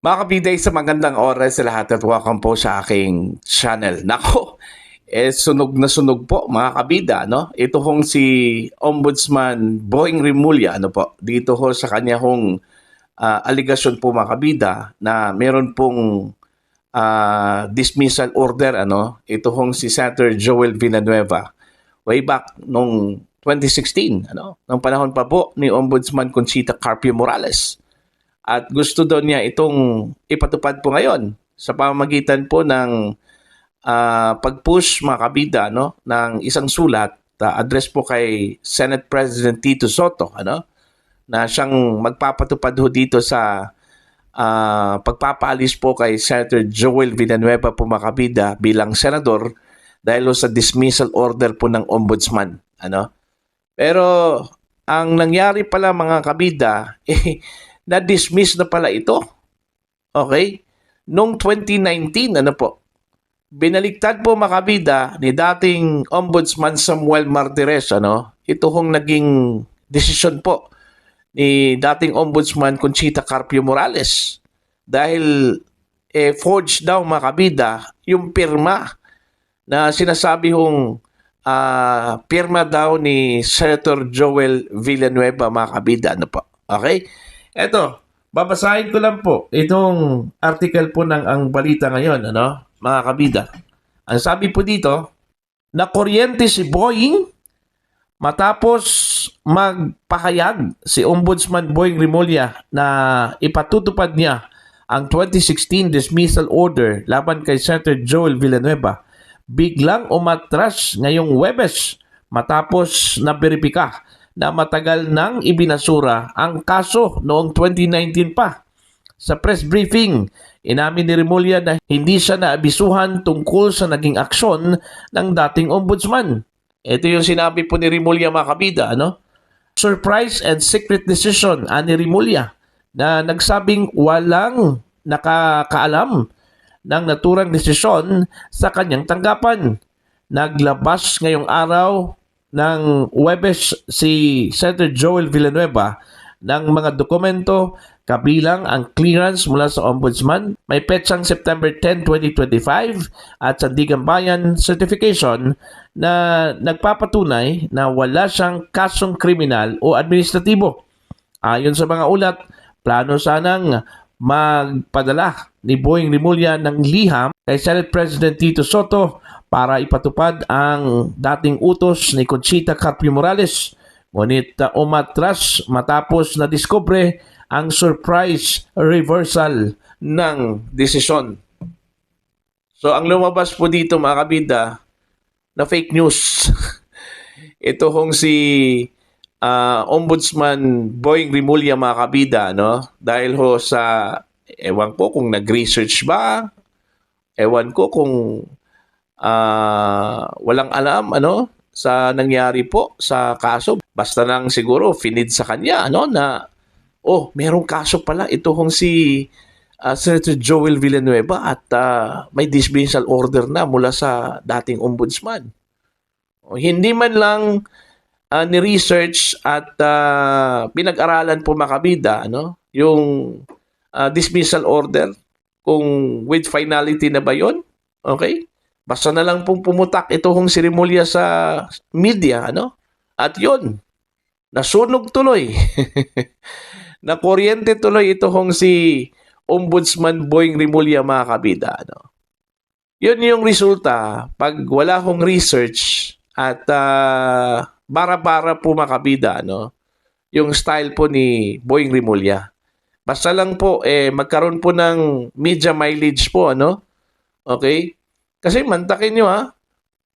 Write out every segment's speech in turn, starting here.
Mga kabiday, sa magandang oras sa lahat at welcome po sa aking channel. Nako, sunog na sunog po mga kabida, no? Ito hong si Ombudsman Boying Rimulya, ano po, dito ho sa kanya hong aligasyon po mga kabida na meron pong dismissal order, ano? Ito hong si Senator Joel Villanueva way back nung 2016, ano? Nung panahon pa po ni Ombudsman Conchita Carpio Morales. At gusto daw niya itong ipatupad po ngayon sa pamamagitan po ng pag-push mga kabida, no, ng isang sulat address po kay Senate President Tito Soto, ano, na siyang magpapatupad ho dito sa pagpapaalis po kay Senator Joel Villanueva po mga kabida bilang senador dahil sa dismissal order po ng ombudsman, ano. Pero ang nangyari pala mga kabida, na-dismiss na pala ito. Okay? Noong 2019, ano po, binaliktad po makabida ni dating Ombudsman Samuel Martires, ano, ito hong naging desisyon po ni dating Ombudsman Conchita Carpio Morales. Dahil forged daw makabida yung pirma na sinasabi hong pirma daw ni Senator Joel Villanueva makabida, ano po. Okay? Eto, babasahin ko lang po itong article po ng Ang Balita Ngayon, ano, mga kabida. Ang sabi po dito, nakuryente si Boying matapos magpahayag si Ombudsman Boying Rimulya na ipatutupad niya ang 2016 dismissal order laban kay Senator Joel Villanueva. Biglang umatras ngayong Huwebes matapos na beripika na matagal nang ibinasura ang kaso noong 2019 pa. Sa press briefing, inamin ni Rimulya na hindi siya naabisuhan tungkol sa naging aksyon ng dating ombudsman. Ito yung sinabi po ni Rimulya mga kabida, ano? Surprise and secret decision ani Rimulya na nagsabing walang nakakaalam ng naturang desisyon sa kanyang tanggapan. Naglabas ngayong araw ng Huwebes si Senator Joel Villanueva ng mga dokumento kabilang ang clearance mula sa Ombudsman, may petsang September 10, 2025 at Sandigan Bayan certification na nagpapatunay na wala siyang kasong kriminal o administratibo. Ayon sa mga ulat, plano sanang magpadala ni Boying Rimulya ng liham kay Senate President Tito Soto para ipatupad ang dating utos ni Conchita Carpio Morales. Ngunit umatras matapos na diskubre ang surprise reversal ng desisyon. So ang lumabas po dito mga kabida na fake news. Ito hong si Ombudsman Boying Rimulya mga kabida, no? Dahil ho sa, ewan ko kung nag-research ba, ewan ko kung walang alam ano sa nangyari po sa kaso. Basta lang siguro finid sa kanya ano na merong kaso pala ito hong si Senator Joel Villanueva at may dismissal order na mula sa dating ombudsman. Hindi man lang ni-research at pinag-aralan po makabida ano yung dismissal order kung with finality na ba yon. Okay? Basta na lang pong pumutak ito hong si Rimulya sa media, ano? At yun, nasunog tuloy. Nakuryente tuloy ito hong si Ombudsman Boying Rimulya mga kabida, ano? Yun yung resulta pag wala hong research at bara-bara po mga kabida, ano? Yung style po ni Boying Rimulya. Basta lang po, magkaroon po ng media mileage po, ano? Okay? Kasi mantakin nyo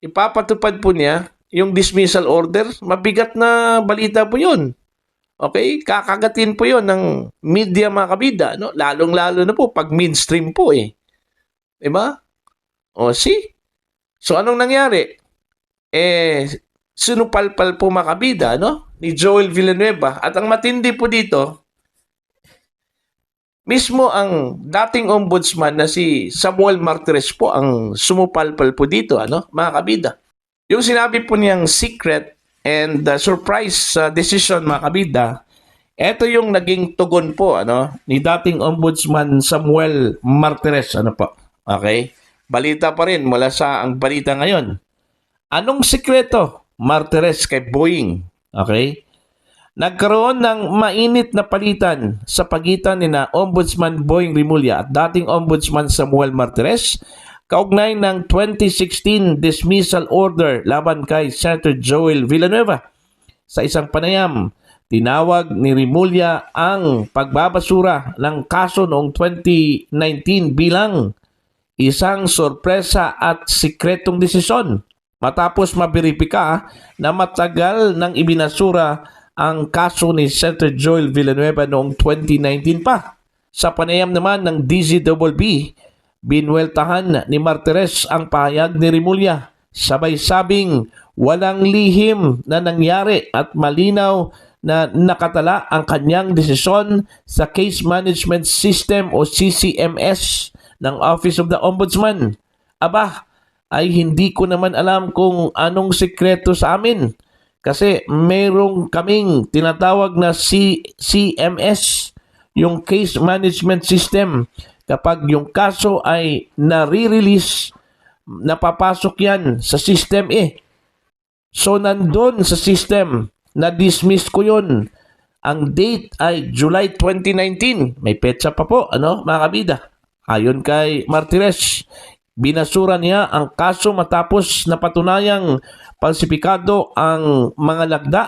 ipapatupad po niya yung dismissal order, mabigat na balita po yun. Okay? Kakagatin po yun ng media mga kabida, no? Lalong-lalo na po pag mainstream po Diba? See? So anong nangyari? Sinupalpal po mga kabida, no? Ni Joel Villanueva. At ang matindi po dito, mismo ang dating ombudsman na si Samuel Martires po ang sumupalpal po dito, ano, mga kabida. Yung sinabi po niyang secret and surprise decision, mga kabida, Ito yung naging tugon po ni dating Ombudsman Samuel Martires po. Okay? Balita pa rin mula sa ang balita ngayon. Anong sikreto Martires kay Boying? Okay? Nagkaroon ng mainit na palitan sa pagitan ni na Ombudsman Boying Rimulya at dating Ombudsman Samuel Martires kaugnay ng 2016 dismissal order laban kay Senator Joel Villanueva. Sa isang panayam, tinawag ni Rimulya ang pagbabasura ng kaso noong 2019 bilang isang sorpresa at sikretong desisyon matapos mabiripika na matagal nang ibinasura ang kaso ni Senator Joel Villanueva noong 2019 pa. Sa panayam naman ng DZBB, binweltahan ni Martires ang pahayag ni Rimulya. Sabay sabing walang lihim na nangyari at malinaw na nakatala ang kanyang desisyon sa Case Management System o CCMS ng Office of the Ombudsman. Aba, ay hindi ko naman alam kung anong sikreto sa amin. Kasi merong kaming tinatawag na CMS, yung Case Management System. Kapag yung kaso ay nare-release, napapasok yan sa system So nandun sa system, na-dismiss ko yun. Ang date ay July 2019. May petsa pa po, mga kabida. Ayon kay Martires, binasura niya ang kaso matapos napatunayang falsipikado ang mga lagda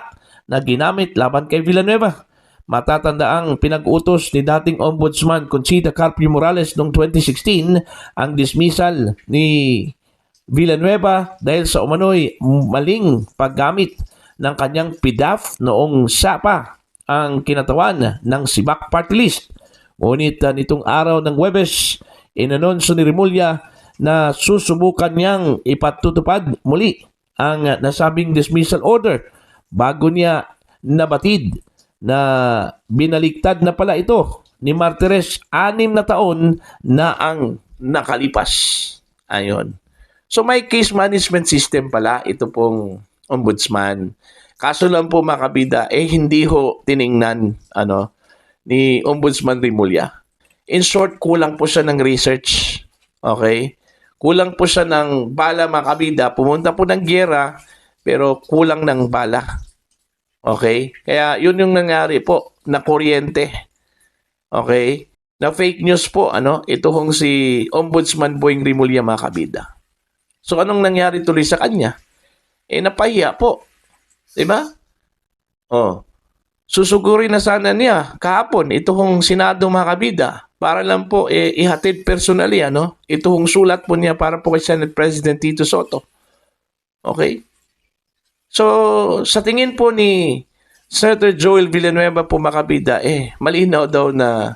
na ginamit laban kay Villanueva. Matatandaang pinag-utos ni dating Ombudsman Conchita Carpio Morales noong 2016 ang dismissal ni Villanueva dahil sa umano'y maling paggamit ng kanyang PDAF noong siya pa ang kinatawan ng SIBAC Party List. Ngunit nitong araw ng Huwebes, inanonsyo ni Rimulya na susubukan niyang ipatutupad muli ang nasabing dismissal order bago niya nabatid na binaliktad na pala ito ni Martires 6 na taon na ang nakalipas. Ayon. So may case management system pala ito pong ombudsman. Kaso lang po mga kabida, hindi ho tiningnan ni Ombudsman Rimulya. In short, kulang po siya ng research. Okay? Kulang po siya ng bala mga kabida. Pumunta po ng giyera, pero kulang ng bala. Okay? Kaya yun yung nangyari po, na kuryente. Okay? Na fake news po, ito hong si Ombudsman Boying Rimulya mga kabida. So anong nangyari tuloy sa kanya? Napahiya po. Diba? Susugurin na sana niya kahapon ito hong Senado mga kabida para lang po ihatid personally ito hong sulat po niya para po kay Senate President Tito Soto. Okay? So sa tingin po ni Senator Joel Villanueva po mga kabida malinaw daw na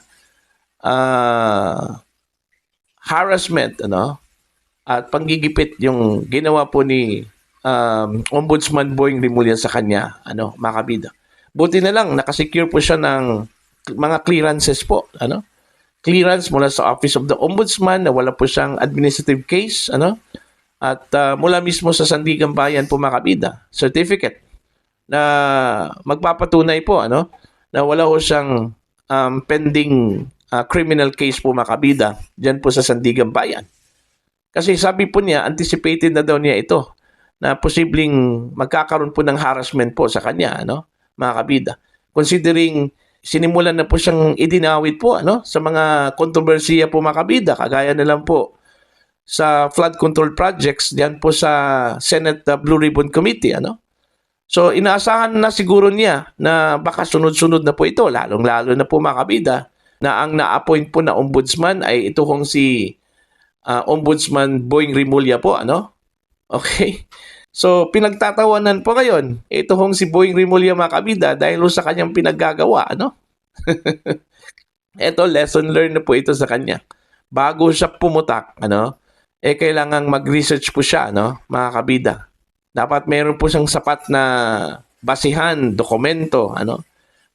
harassment at panggigipit yung ginawa po ni Ombudsman Boying Rimulya sa kanya mga kabida. Buti na lang, nakasecure po siya ng mga clearances po. Clearance mula sa Office of the Ombudsman na wala po siyang administrative case. At mula mismo sa Sandigan Bayan po mga kabida, certificate na magpapatunay po na wala po siyang pending criminal case po mga kabida dyan po sa Sandigan Bayan. Kasi sabi po niya, anticipated na daw niya ito na posibleng magkakaroon po ng harassment po sa kanya, mga kabida. Considering sinimulan na po siyang idinawit po sa mga kontrobersiya po mga kabida, kagaya na lang po sa flood control projects diyan po sa Senate Blue Ribbon Committee. So inaasahan na siguro niya na baka sunod-sunod na po ito, lalong-lalo na po mga kabida, na ang na-appoint po na ombudsman ay ito kong si Ombudsman Boying Rimulya po. Okay? So, pinagtatawanan po ngayon. Ito hong si Boying Rimulya mga kabida dahil sa kanyang pinaggagawa. Ito, lesson learned na po ito sa kanya. Bago siya pumutak, kailangang mag-research po siya, mga kabida. Dapat meron po siyang sapat na basihan, dokumento,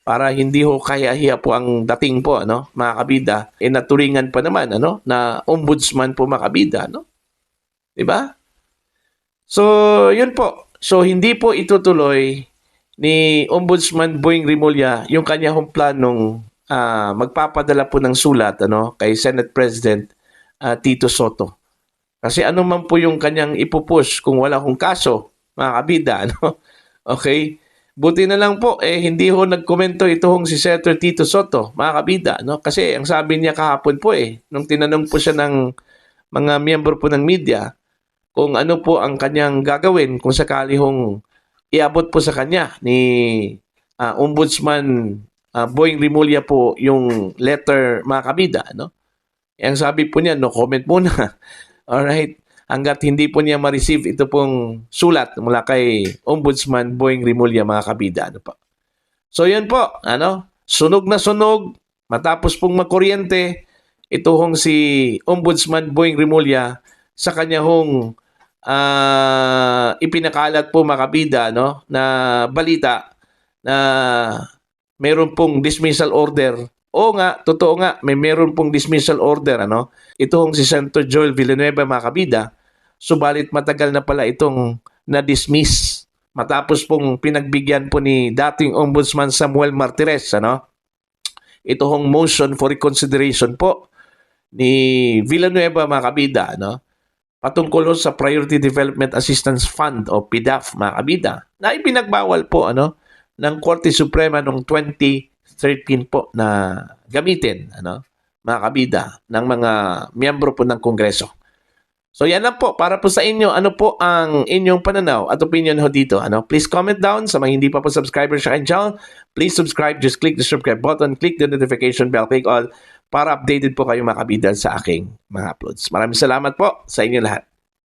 para hindi ho kaya-hiya po ang dating po, mga kabida. Naturingan pa naman, na ombudsman po mga kabida, Diba? So, yun po. So, hindi po itutuloy ni Ombudsman Boying Rimulya yung kanya hong planong magpapadala po ng sulat kay Senate President Tito Soto. Kasi ano man po yung kanyang ipupush kung wala hong kaso, mga kabida, Okay? Buti na lang po, hindi ho nagkomento ito hong si Senator Tito Soto, mga kabida, Kasi ang sabi niya kahapon po nung tinanong po siya ng mga miyembro po ng media, kung ano po ang kanyang gagawin kung sakali hong iabot po sa kanya ni Ombudsman Boying Rimulya po yung letter, mga kabida. Ang sabi po niya, no comment muna. Alright? Hanggat hindi po niya ma-receive ito pong sulat mula kay Ombudsman Boying Rimulya, mga kabida. So yan po, sunog na sunog, matapos pong makuryente, ito hong si Ombudsman Boying Rimulya sa kanya hong ipinakalat po, mga kabida, na balita na meron pong dismissal order. Oo nga, totoo nga, meron pong dismissal order, Ito hong si Senator Joel Villanueva, mga kabida, subalit matagal na pala itong na-dismiss matapos pong pinagbigyan po ni dating Ombudsman Samuel Martires, Ito hong motion for reconsideration po ni Villanueva, mga kabida, patungkol sa Priority Development Assistance Fund o PDAF, mga kabida, na ipinagbawal po ng Korte Suprema noong 2013 po na gamitin, mga kabida, ng mga miyembro po ng Kongreso. So yan lang po para po sa inyo. Ano po ang inyong pananaw at opinion ho dito? Please comment down sa mga hindi pa po subscriber sa akin channel. Please subscribe. Just click the subscribe button. Click the notification bell. Click all para updated po kayo, mga kabida, sa aking mga uploads. Maraming salamat po sa inyo lahat.